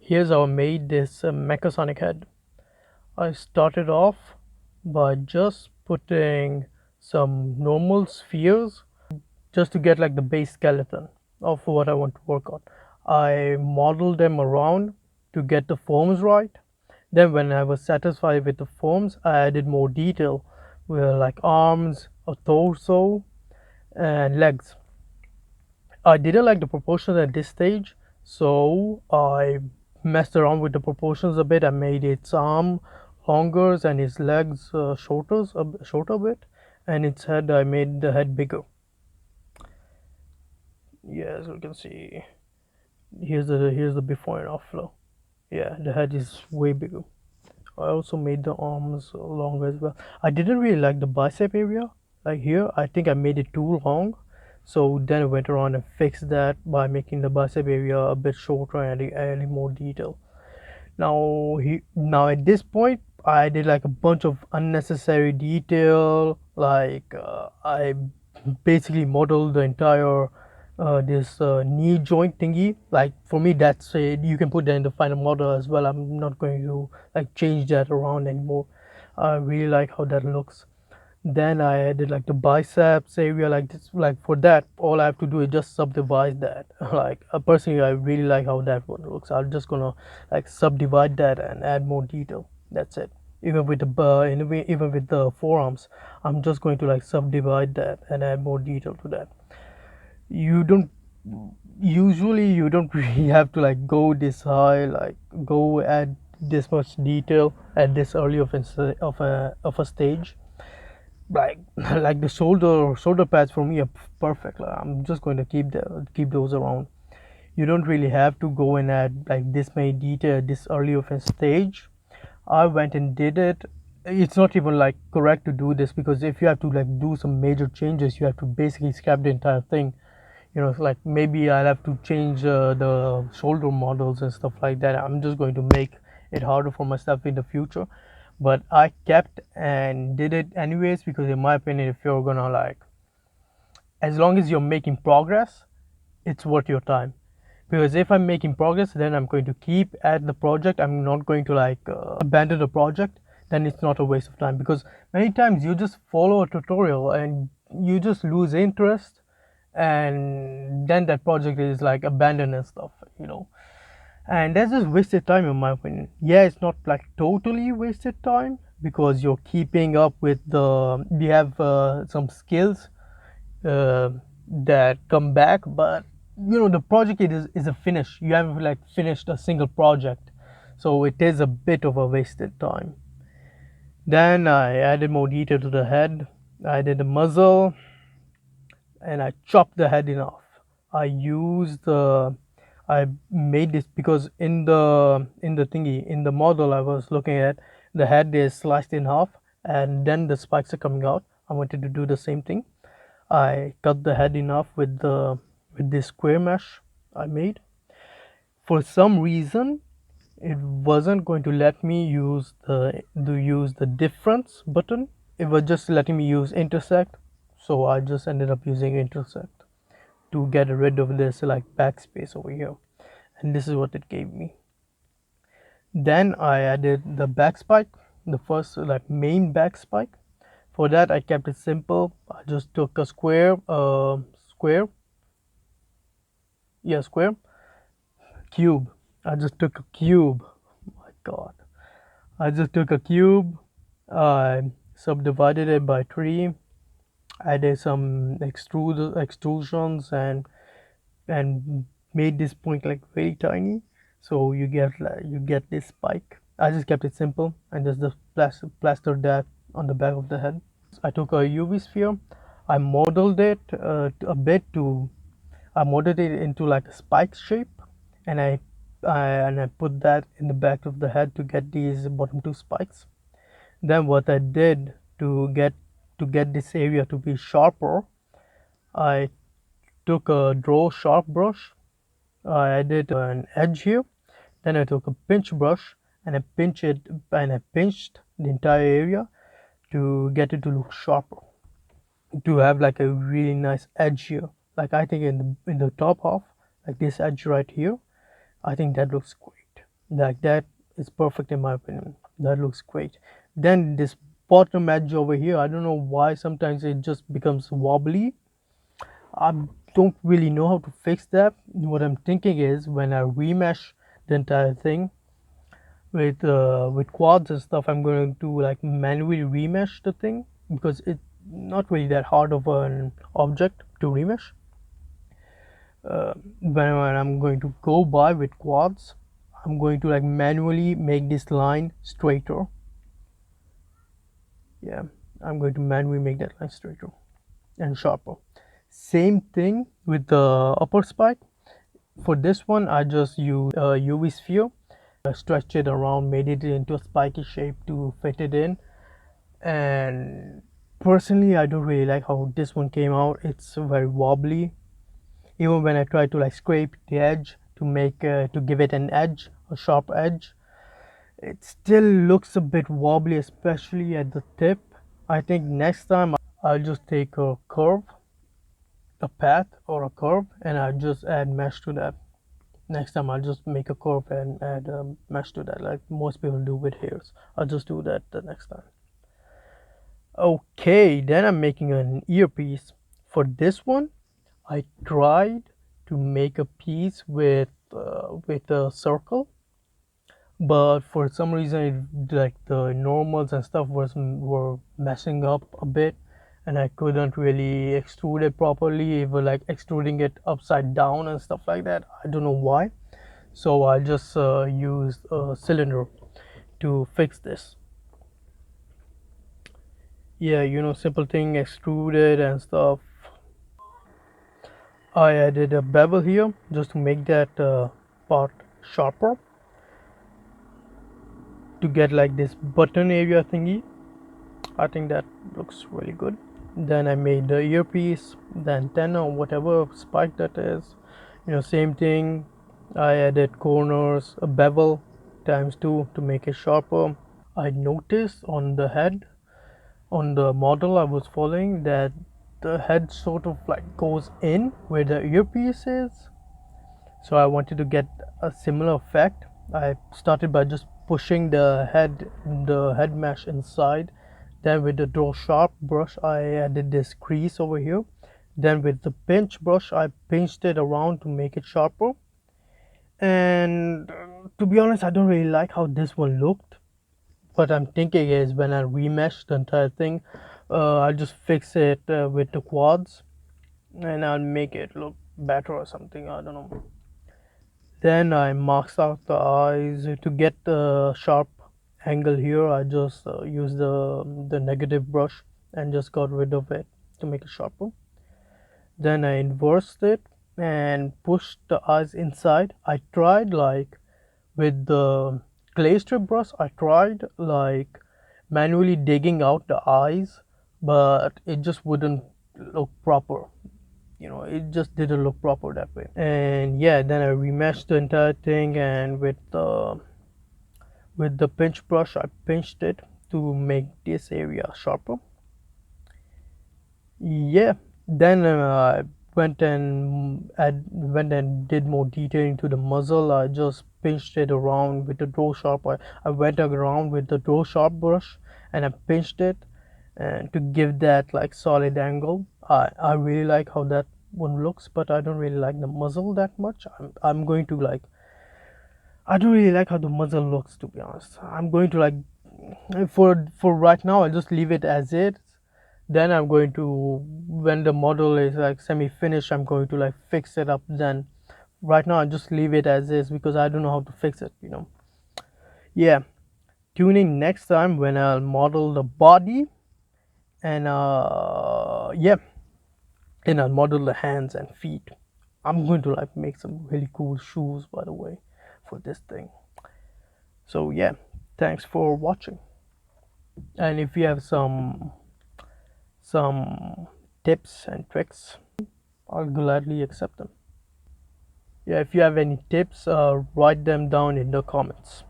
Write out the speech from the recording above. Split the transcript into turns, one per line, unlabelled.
Here's how I made this mecha head. I started off by just putting some normal spheres just to get like the base skeleton of what I want to work on. I modeled them around to get the forms right. Then when I was satisfied with the forms, I added more detail with like arms, a torso, and legs. I didn't like the proportions at this stage, so I messed around with the proportions a bit. I made its arm longer and its legs shorter a bit, and its head I made the head bigger. Yes, you can see. Here's the before and after. Yeah, the head is way bigger. I also made the arms longer as well. I didn't really like the bicep area. Like here, I think I made it too long. So then I went around and fixed that by making the bicep area a bit shorter and adding more detail. Now at this point, I did like a bunch of unnecessary detail. Like I basically modeled the entire this knee joint thingy. Like for me, that's it. You can put that in the final model as well. I'm not going to like change that around anymore. I really like how that looks. Then I added like the biceps area like this. Like for that, all I have to do is just subdivide that. Like personally, I really like how that one looks. I'm just gonna like subdivide that and add more detail. That's it. Even with even with the forearms, I'm just going to like subdivide that and add more detail to that. You don't usually you don't really have to like go this high, like go add this much detail at this early of a stage. Like like the shoulder pads for me are perfect. Like, I'm just going to keep those around. You don't really have to go and add like this many detail at this early of a stage. I went and did it. It's not even like correct to do this, because if you have to like do some major changes, you have to basically scrap the entire thing. Like maybe I'll have to change the shoulder models and stuff like that. I'm just going to make it harder for myself in the future, but I kept and did it anyways, because in my opinion, if you're gonna like, as long as you're making progress, it's worth your time. Because if I'm making progress, then I'm going to keep at the project. I'm not going to like abandon the project. Then it's not a waste of time, because many times you just follow a tutorial and you just lose interest, and then that project is like abandoned and stuff. And that's just wasted time in my opinion. Yeah, it's not like totally wasted time, because you're keeping up with the you have some skills uh, that come back, but the project is a finish. You haven't like finished a single project, so it is a bit of a wasted time. Then I added more detail to the head. I did the muzzle, and I chopped the head in half. I made this because in the thingy, in the model I was looking at, the head is sliced in half and then the spikes are coming out. I wanted to do the same thing. I cut the head in half with this square mesh I made. For some reason, it wasn't going to let me use the difference button. It was just letting me use intersect, so I just ended up using intersect to get rid of this like backspace over here, and this is what it gave me. Then I added the back spike, the first like main back spike. For that, I kept it simple. I just took a square, yeah, square, cube. I just took a cube. Oh my God, I just took a cube. I subdivided it by three. Added some extrusions and made this point like very tiny, so you get this spike. I just kept it simple and just plastered that on the back of the head. I took a UV sphere. I modeled it a bit to I modeled it into like a spike shape, and I put that in the back of the head to get these bottom two spikes. Then what I did to get this area to be sharper, I took a draw sharp brush. I added an edge here. Then I took a pinch brush and I pinched the entire area to get it to look sharper, to have like a really nice edge here. Like I think in the top half, like this edge right here, I think that looks great. Like that is perfect in my opinion. That looks great. Then this bottom edge over here, I don't know why sometimes it just becomes wobbly. I don't really know how to fix that. What I'm thinking is when I remesh the entire thing with quads and stuff, I'm going to like manually remesh the thing because it's not really that hard of an object to remesh. When I'm going to go by with quads, I'm going to like manually make this line straighter. Yeah, I'm going to manually make that line straighter and sharper. Same thing with the upper spike. For this one, I just use a UV sphere, stretched it around, made it into a spiky shape to fit it in. And personally, I don't really like how this one came out. It's very wobbly. Even when I try to like scrape the edge to make to give it an edge, a sharp edge, it still looks a bit wobbly, especially at the tip. I think next time I'll just take a curve, a path or a curve, and I'll just add mesh to that. Next time I'll just make a curve and add mesh to that, like most people do with hairs. I'll just do that the next time. Okay, then I'm making an earpiece. For this one, I tried to make a piece with a circle, but for some reason, like the normals and stuff were messing up a bit, and I couldn't really extrude it properly. Even like extruding it upside down and stuff like that. I don't know why. So I just used a cylinder to fix this. Yeah, simple thing, extruded and stuff. I added a bevel here just to make that part sharper, to get like this button area thingy. I think that looks really good. Then I made the earpiece, the antenna, or whatever spike that is. Same thing. I added corners, a bevel times 2 to make it sharper. I noticed on the head, on the model I was following, that the head sort of like goes in where the earpiece is. So I wanted to get a similar effect. I started by just pushing the head mesh inside. Then with the draw sharp brush, I added this crease over here. Then with the pinch brush, I pinched it around to make it sharper. And to be honest, I don't really like how this one looked. What I'm thinking is when I remesh the entire thing, I'll just fix it with the quads, and I'll make it look better or something. I don't know. Then I marked out the eyes. To get the sharp angle here, I just used the negative brush and just got rid of it to make it sharper. Then I inversed it and pushed the eyes inside. I tried like with the clay strip brush, I tried like manually digging out the eyes, but it just wouldn't look proper. It just didn't look proper that way. And yeah, then I remeshed the entire thing, and with the pinch brush I pinched it to make this area sharper. Yeah, then I went and did more detailing to the muzzle. I just pinched it around with the draw sharp. I went around with the draw sharp brush and I pinched it, and to give that like solid angle. I really like how that one looks, but I don't really like the muzzle that much. I'm going to like I don't really like how the muzzle looks, to be honest. I'm going to like for right now I'll just leave it as is. Then I'm going to, when the model is like semi-finished, I'm going to like fix it up. Then right now I just leave it as is because I don't know how to fix it. Yeah, tune in next time when I'll model the body, and yeah, and I'll model the hands and feet. I'm going to like make some really cool shoes, by the way, for this thing. So yeah, thanks for watching. And if you have some tips and tricks, I'll gladly accept them. Yeah, if you have any tips, write them down in the comments.